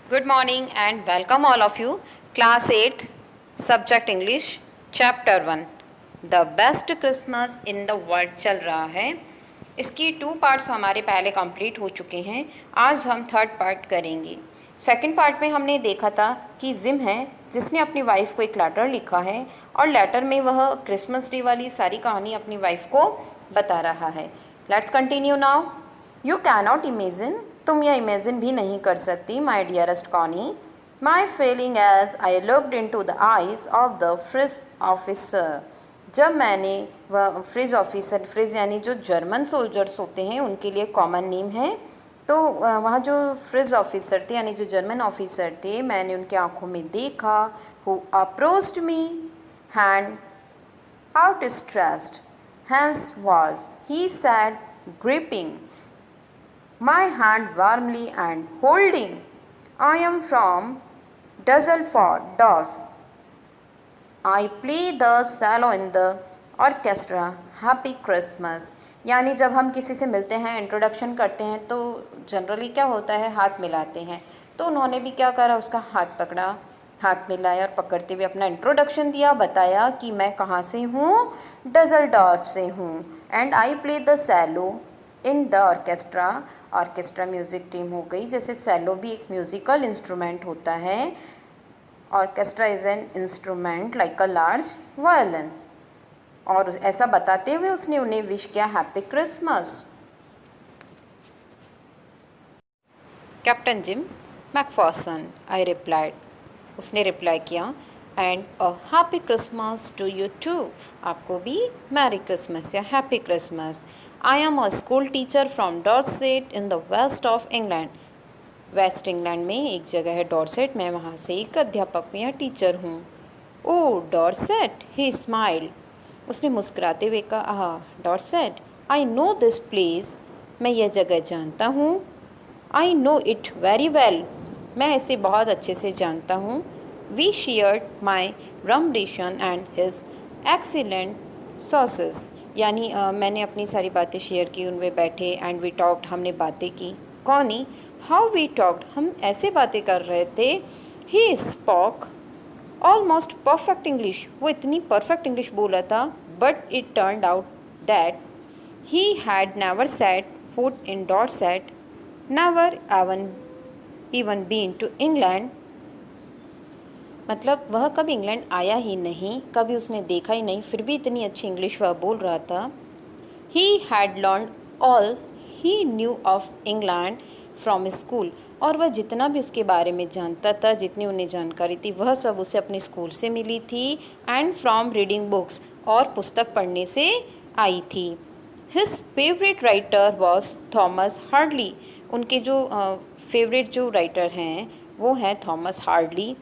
Good morning and welcome all of you. Class 8th, Subject English, Chapter 1. The Best Christmas in the World चल रहा है। इसकी 2 parts हमारे पहले complete हो चुके हैं। आज हम थर्ड पार्ट करेंगे। सेकंड पार्ट में हमने देखा था कि जिम है जिसने अपनी वाइफ को एक लेटर लिखा है और लेटर में वह क्रिसमस डे वाली सारी कहानी अपनी वाइफ को बता रहा है। Let's continue now. You cannot imagine, तुम यह इमेजिन भी नहीं कर सकती my dearest Connie, my feeling as I looked into the eyes of the Fritz officer. जब मैंने वह फ्रिज ऑफिसर, फ्रिज यानी जो जर्मन सोल्जर्स होते हैं उनके लिए कॉमन नेम है, तो वहाँ जो फ्रिज ऑफिसर थे यानी जो जर्मन ऑफिसर थे, मैंने उनके आँखों में देखा। Who approached me hand outstretched, hands wall, he said, gripping my hand warmly and holding. I am from Dusseldorf. I play the cello in the orchestra. Happy Christmas. यानी जब हम किसी से मिलते हैं, इंट्रोडक्शन करते हैं, तो जनरली क्या होता है, हाथ मिलाते हैं। तो उन्होंने भी क्या करा, उसका हाथ पकड़ा, हाथ मिलाया और पकड़ते हुए अपना इंट्रोडक्शन दिया, बताया कि मैं कहाँ से हूँ, डजलडॉर्फ से हूँ। And I play the cello in the orchestra. Orchestra music team हो गई, जैसे सेलो भी एक म्यूज़िकल इंस्ट्रूमेंट होता है। Orchestra is an instrument like a large violin. और ऐसा बताते हुए उसने उन्हें विश किया, happy Christmas. Captain Jim McPherson, I replied, उसने रिप्लाई किया, and a happy Christmas to you too, आपको भी मैरी क्रिसमस या happy Christmas. I am a school teacher from Dorset in the west of England. West England में एक जगह है Dorset, मैं वहाँ से एक अध्यापक या टीचर हूँ। ओह डॉर्सेट, ही स्माइल्ड, उसने मुस्कुराते हुए कहा, ah Dorset, I know this place, मैं यह जगह जानता हूँ। I know it very well, मैं इसे बहुत अच्छे से जानता हूँ। We shared my rum ration and his excellent sauces, यानी मैंने अपनी सारी बातें शेयर की, उनमें बैठे, एंड वी टॉक्ड, हमने बातें की। कौनी, हाउ वी टॉक्ड, हम ऐसे बातें कर रहे थे। ही स्पॉक ऑलमोस्ट परफेक्ट इंग्लिश, वो इतनी परफेक्ट इंग्लिश बोला था, but it turned out that he had never set foot in Dorset, never even been to England, मतलब वह कभी इंग्लैंड आया ही नहीं, कभी उसने देखा ही नहीं, फिर भी इतनी अच्छी इंग्लिश वह बोल रहा था। He had learned all he knew of England from school, और वह जितना भी उसके बारे में जानता था, जितनी उन्हें जानकारी थी, वह सब उसे अपने स्कूल से मिली थी, एंड फ्रॉम रीडिंग बुक्स, और पुस्तक पढ़ने से आई थी। His favorite writer was Thomas Hardly, उनके जो फेवरेट जो राइटर हैं वो हैं Thomas Hardly.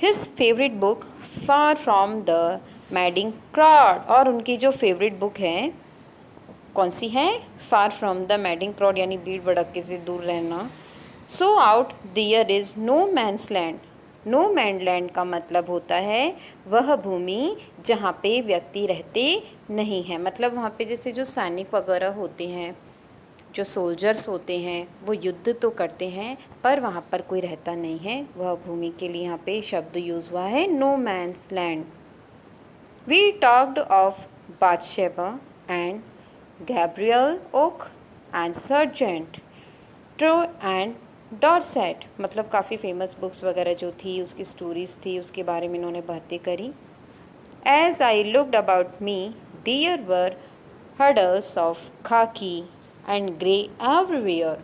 His favourite book far from the madding crowd, और उनकी जो फेवरेट बुक है कौन सी है, far from the madding crowd, यानी भीड़ भड़के से दूर रहना। So out there is no man's land, no man land का मतलब होता है वह भूमि जहाँ पे व्यक्ति रहते नहीं हैं, मतलब वहाँ पे जैसे जो सैनिक वगैरह होते हैं, जो सोल्जर्स होते हैं, वो युद्ध तो करते हैं पर वहाँ पर कोई रहता नहीं है, वह भूमि के लिए यहाँ पे शब्द यूज़ हुआ है, no man's land. We talked of Bathsheba and Gabriel Oak and Sergeant Troy and Dorset, मतलब काफ़ी फेमस बुक्स वगैरह जो थी, उसकी स्टोरीज़ थी, उसके बारे में इन्होंने बातें करी। As I looked about me there were hurdles of khaki and grey everywhere,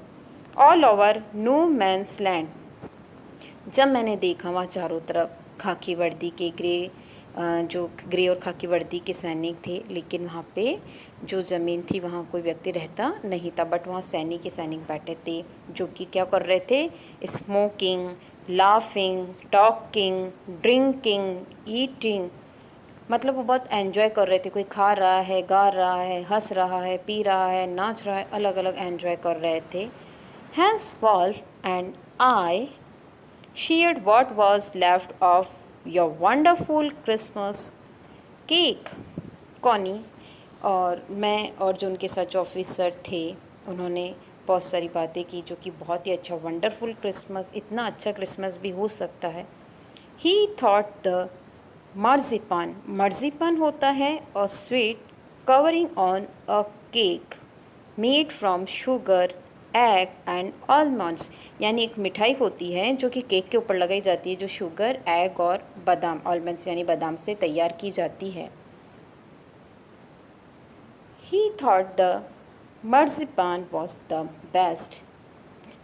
all over no man's land. जब मैंने देखा वहाँ चारों तरफ खाकी वर्दी के जो ग्रे और खाकी वर्दी के सैनिक थे, लेकिन वहाँ पे जो ज़मीन थी वहाँ कोई व्यक्ति रहता नहीं था, बट वहाँ सैनिक के सैनिक बैठे थे जो कि क्या कर रहे थे, smoking, laughing, talking, drinking, eating, मतलब वो बहुत एन्जॉय कर रहे थे, कोई खा रहा है, गा रहा है, हंस रहा है, पी रहा है, नाच रहा है, अलग अलग एन्जॉय कर रहे थे। Hans Wolf and I shared what was left of your wonderful Christmas cake. Connie और मैं और जो उनके सच ऑफिसर थे, उन्होंने बहुत सारी बातें की जो कि बहुत ही अच्छा वंडरफुल क्रिसमस, इतना अच्छा क्रिसमस भी हो सकता है। ही थॉट द मर्जिपान, मर्जिपान होता है a sweet covering on a cake made from sugar egg and almonds, यानी एक मिठाई होती है जो कि केक के ऊपर लगाई जाती है, जो शुगर एग और बादाम, आलमंड्स यानी बादाम से तैयार की जाती है। He thought the marzipan was the best,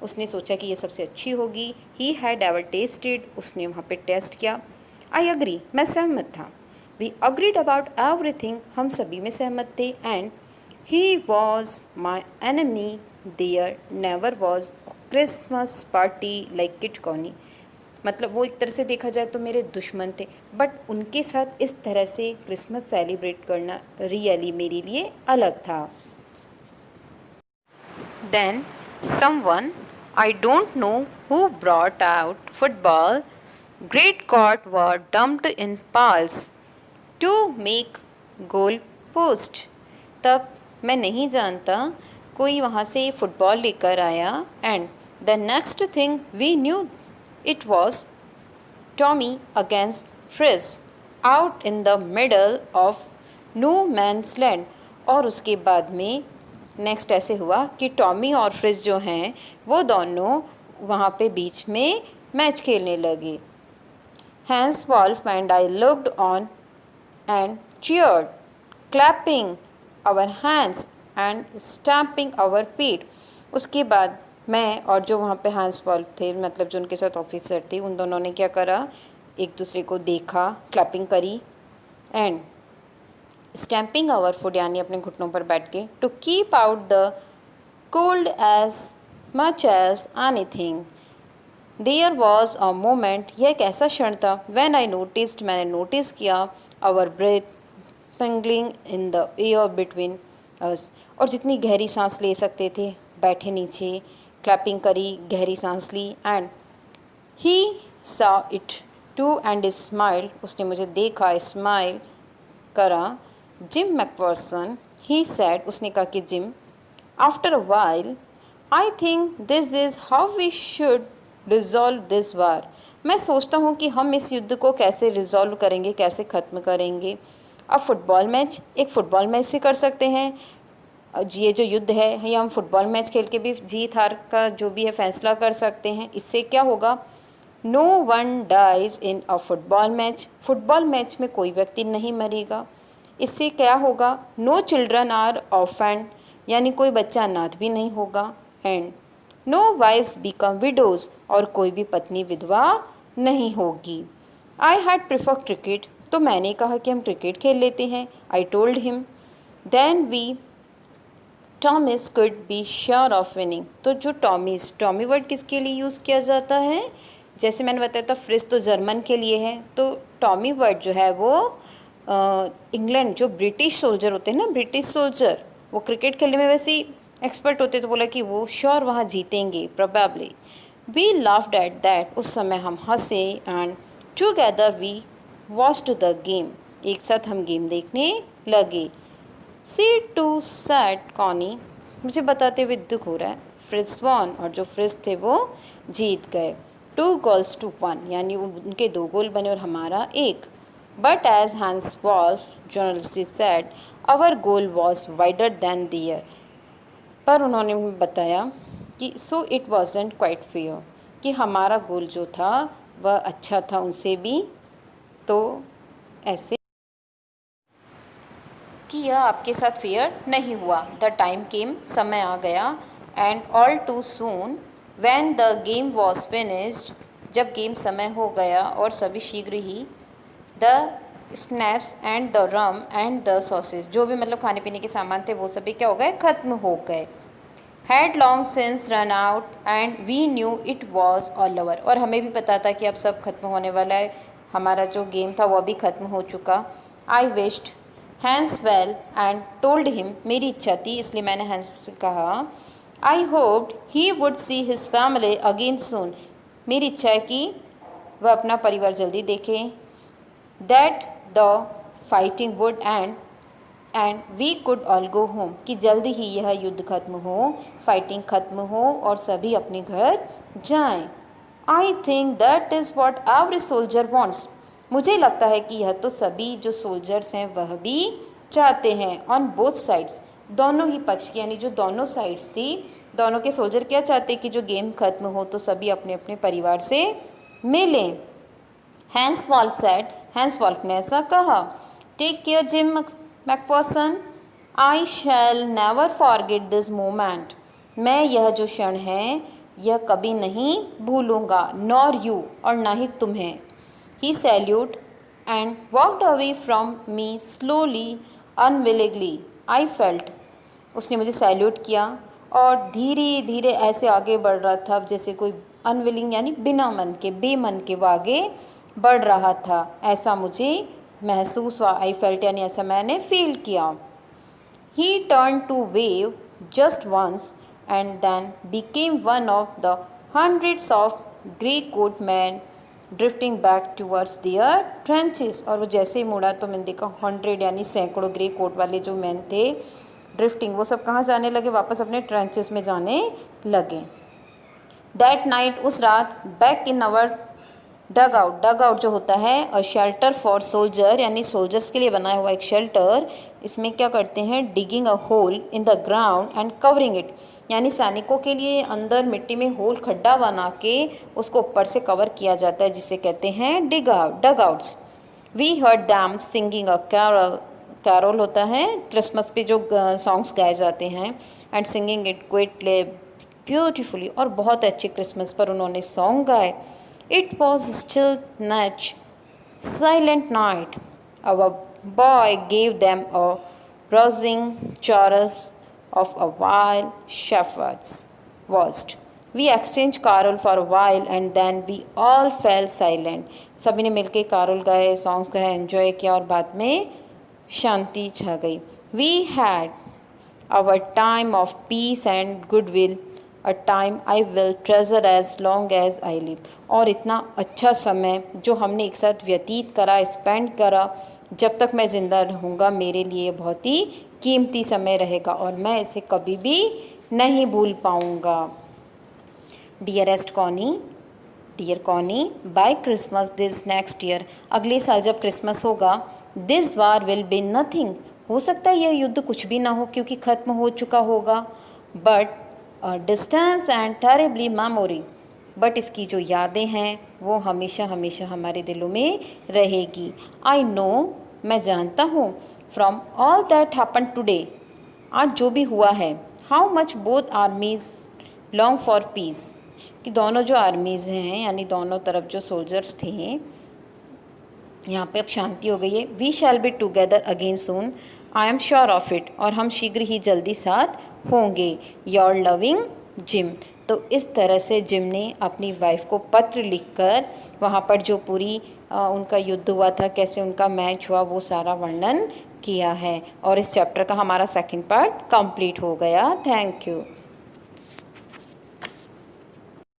उसने सोचा कि ये सबसे अच्छी होगी। ही हैड एवर टेस्टेड, उसने वहाँ पे टेस्ट किया। आई अग्री, मैं सहमत था। वी अग्रीड अबाउट एवरीथिंग, हम सभी में सहमत थे। And he was my enemy, there never was Christmas party like kit Connie, मतलब वो एक तरह से देखा जाए तो मेरे दुश्मन थे, बट उनके साथ इस तरह से क्रिसमस सेलिब्रेट करना रियली मेरे लिए अलग था। Then someone, I don't know who, brought out football. Great court were dumped in piles to make goal post. तब मैं नहीं जानता, कोई वहाँ से फुटबॉल लेकर आया and the next thing we knew it was Tommy against Fritz out in the middle of no man's land. और उसके बाद में नेक्स्ट ऐसे हुआ कि टॉमी और फ्रिज जो हैं वो दोनों वहाँ पे बीच में मैच खेलने लगे। Hans Wolf and I looked on and cheered, clapping our hands and stamping our feet. उसके बाद मैं और जो वहाँ पे हैंस वॉल्फ थे, मतलब जो उनके साथ ऑफिसर थे, उन दोनों ने क्या करा, एक दूसरे को देखा, क्लैपिंग करी एंड स्टैम्पिंग आवर फुट, यानी अपने घुटनों पर बैठ के, to keep out the cold as much as anything. There was a moment, यह एक ऐसा क्षण था, व्हेन आई नोटिस्ड, मैंने नोटिस किया, our breath pingling in the air between us, और जितनी गहरी सांस ले सकते थे, बैठे नीचे, क्लैपिंग करी, गहरी सांस ली। एंड ही सा इट टू एंड स्माइल, उसने मुझे देखा, स्माइल करा। जिम मैकफर्सन, ही सेड, उसने कहा कि Jim, after a while I think this is how we should resolve this war, मैं सोचता हूँ कि हम इस युद्ध को कैसे रिजॉल्व करेंगे, कैसे ख़त्म करेंगे। अब फुटबॉल मैच, एक फ़ुटबॉल मैच से कर सकते हैं, ये जो युद्ध है, या हम फुटबॉल मैच खेल के भी जीत हार का जो भी है फैसला कर सकते हैं। इससे क्या होगा, no one dies in a football match, football match में कोई व्यक्ति नहीं मरेगा। इससे क्या होगा, नो चिल्ड्रन आर ऑफेंड, यानी कोई बच्चा अनाथ भी नहीं होगा। And no wifes become widows, और कोई भी पत्नी विधवा नहीं होगी। आई हैड प्रिफर क्रिकेट, तो मैंने कहा कि हम क्रिकेट खेल लेते हैं। I told him, then we Tommies could be sure of winning, तो जो टॉमिस, टॉमी वर्ड किसके लिए यूज़ किया जाता है, जैसे मैंने बताया था फ्रिज तो जर्मन के लिए है, तो टॉमी वर्ड जो है वो इंग्लैंड, जो ब्रिटिश सोल्जर होते हैं ना, ब्रिटिश सोल्जर, वो क्रिकेट खेलने में वैसे ही एक्सपर्ट होते, तो बोला कि वो श्योर वहाँ जीतेंगे probably. We laughed at that, उस समय हम हंसे। And together we watched the game, एक साथ हम गेम देखने लगे। सी टू सैड कॉनी, मुझे बताते हुए दुख हो रहा है, फ्रिज वॉन, और जो फ्रिज थे वो जीत गए। 2 goals to 1, यानी उनके 2 गोल बने और हमारा 1। But as Hans Wolf journalist said, our goal was wider than there, पर उन्होंने बताया कि so it wasn't quite fair, कि हमारा गोल जो था वह अच्छा था उनसे भी, तो ऐसे कि यह आपके साथ फेयर नहीं हुआ। द टाइम केम, समय आ गया। And all too soon when the game was finished, जब गेम समय हो गया और सभी शीघ्र ही, the schnapps and the rum and the sausage, जो भी मतलब खाने पीने के सामान थे वो सभी क्या हो गए, ख़त्म हो गए। Had long since run out and we knew it was all over, और हमें भी पता था कि अब सब खत्म होने वाला है, हमारा जो गेम था वह भी ख़त्म हो चुका। I wished Hans well and told him, मेरी इच्छा थी इसलिए मैंने हैंस से कहा, I hoped he would see his family again soon, मेरी इच्छा है कि वह अपना परिवार जल्दी देखें। That the fighting would end and we could all go home, कि जल्दी ही यह युद्ध खत्म हो, फाइटिंग खत्म हो और सभी अपने घर जाएं। I think that is what every soldier wants, मुझे लगता है कि यह तो सभी जो सोल्जर्स हैं वह भी चाहते हैं। ऑन बोथ साइड्स, दोनों ही पक्ष की, यानी जो दोनों साइड्स थी, दोनों के सोल्जर क्या चाहते कि जो गेम खत्म हो तो सभी अपने अपने परिवार से मिलें। Hans Wolf said, Hans Wolf ने ऐसा कहा। Take care Jim McPherson, I shall never forget this moment, मैं यह जो क्षण है यह कभी नहीं भूलूंगा, नॉर यू, और ना ही तुम्हें। He salute and walked away from me slowly unwillingly I felt, उसने मुझे सैल्यूट किया और धीरे धीरे ऐसे आगे बढ़ रहा था जैसे कोई अनविलिंग यानी बिना मन के, बेमन के वो आगे बढ़ रहा था, ऐसा मुझे महसूस हुआ। आई फेल्ट यानी ऐसा मैंने फील किया। He turn to wave just once and then became one of the hundreds of grey coat man drifting back towards their trenches, और वो जैसे ही मुड़ा तो मैंने देखा 100 यानी सैकड़ों ग्रे कोट वाले जो मैन थे ड्रिफ्टिंग, वो सब कहाँ जाने लगे, वापस अपने ट्रेंचेस में जाने लगे। दैट नाइट, उस रात, back in our dugout, dugout जो होता है और शेल्टर फॉर सोल्जर यानी सोल्जर्स के लिए बनाया हुआ एक शेल्टर, इसमें क्या करते हैं, digging a hole in the ground and covering it, यानी सैनिकों के लिए अंदर मिट्टी में होल खड्डा बना के उसको ऊपर से कवर किया जाता है, जिसे कहते हैं dugouts. We heard them singing a carol, carol होता है क्रिसमस पे जो सॉन्ग्स गाए जाते हैं, and singing it quietly beautifully, और बहुत अच्छे क्रिसमस पर उन्होंने सॉन्ग गाए। It was Stille Nacht silent night, our boy gave them a rousing chorus of a wild shepherd's voiced. We exchanged carol for a while and then we all fell silent. सभी ने मिलके carol गाए, songs गाए, enjoy किया और बाद में शांति छा गई। We had our time of peace and goodwill, a time I will treasure as long as I live. और इतना अच्छा समय जो हमने एक साथ व्यतीत करा, स्पेंड करा, जब तक मैं ज़िंदा रहूँगा मेरे लिए बहुत ही कीमती समय रहेगा और मैं इसे कभी भी नहीं भूल पाऊँगा। Dearest Connie, dear Connie, by Christmas this next year, अगले साल जब क्रिसमस होगा, this war will be nothing, हो सकता है यह युद्ध कुछ भी ना हो क्योंकि ख़त्म हो चुका होगा, but distance and terribly memory, but इसकी जो यादें हैं वो हमेशा हमेशा हमारे दिलों में रहेगी। आई नो, मैं जानता हूँ, from all that happen today, आज जो भी हुआ है, how much both armies long for piece, कि दोनों जो आर्मीज़ हैं यानी दोनों तरफ जो सोल्जर्स थे यहाँ पे अब शांति हो गई है। We shall be together again soon, I am sure of it, और हम शीघ्र ही जल्दी साथ होंगे। Your loving Jim. तो इस तरह से जिम ने अपनी वाइफ को पत्र लिखकर वहाँ पर जो पूरी उनका युद्ध हुआ था, कैसे उनका मैच हुआ, वो सारा वर्णन किया है। और इस चैप्टर का हमारा सेकंड पार्ट कंप्लीट हो गया। Thank you.